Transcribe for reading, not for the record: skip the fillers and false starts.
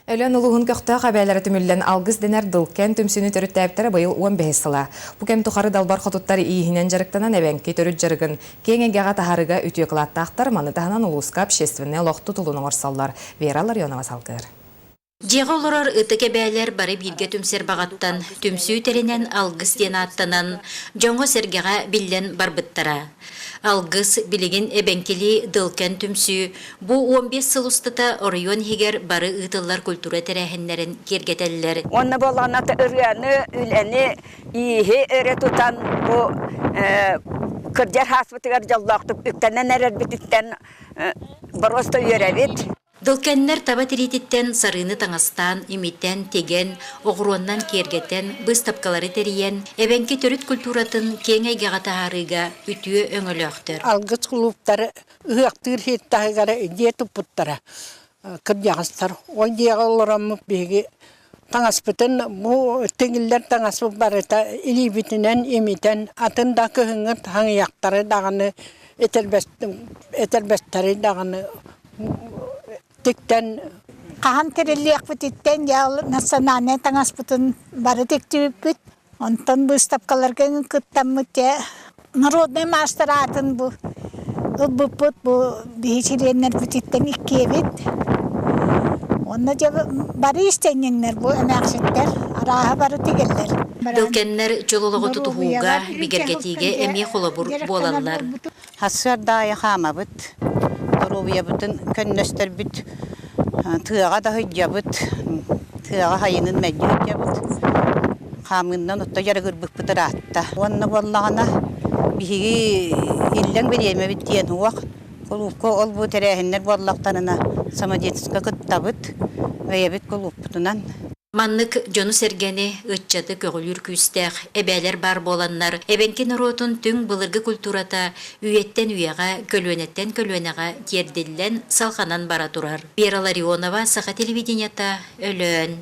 Өлөн улуғын көқтіға қабәлері түмілден алғыз денер дылкен түмсіні төріттәптері бұйыл 15 сыла. Бұкем тұқары далбар құтыттары иихінен жарықтанан әбәнке төріт жарығын кеңегеға тахарыға үтіе қылаттақтар маны тағынан улуысқа общественне лоқты тұлының орсалар. Вералар Йонова салқыр. Жеға оларар ытыке бәлер бары бирге түмсер бағаттан, түмсүй теренен алғыз ден аттанан, жоңғы сергеға білден барбыттара. Алғыз білеген әбәнкелі дылкен түмсүй, бұ 15 сыл ұстыта орайон хегер бары ұтылар культура тәрәхінлерін кергетелілер. Оны болғана үргені, үләні, иихе өрі тұтан бұ күрдер хаспытығар жаллақтып, үктенен әрер бітіттен бұрысты үйерәбет. Дылкеннер таба тирититтен сарыны таңастан, имиттен, теген, оғыруаннан кергеттен, біз тапкалары териен, әбәнке төріт культуратын кеңайгаға тағарыға үтіе өңіліқтір. Алғыз құлуптары ұяқтыр хеттағығары де тұппыттары кірдяғыстар. Ол деға олырамы беге таңаспытын, бұл теңілдер таңаспы барыта илибітінен, имитен, атында көхіңір таңияқтары дағаны, етербәстері дағаны тіктен Қахан терелек бүтіттен ял национальный таңаспытын бары тектіп бүт. Онтан бұл стапкаларген күттен мүтте народный мастер атын бұл. Бұппыт бұл бейшеренер бүтіттен иккебет. Онна же бары істенеңдер бұл әмәқсеттер, араға бары тегелдер. Дылкеннер жололығы тұтуғуға, бігергетіге әме қолабыр болалар. Хасыр дайы қама бұт. Ровия бүтін көннөстер бүт, тыға да хүджа бүт, тыға хайынын мәджі хүджа бүт. Қамыннан ұтта жарығыр бүк бұтыр атта. Онны болағына бігі иллен береме бүт дейін уақ. Қолуққа ол бұт әрәхінлер болақтанына самадетісқа күтта бүт, өйе бүт қолуқ бұтынан. Маннык жону сергені ытчаты көгілір күстәқ, әбәлер бар боланнар, әбәнкен ротын түң бұлырғы культурата үйеттен үйеға, көлуенеттен көлуенеға керділден салқанан бара тұрар. Вера Ларионова, Саха телевиденията, Өлөн.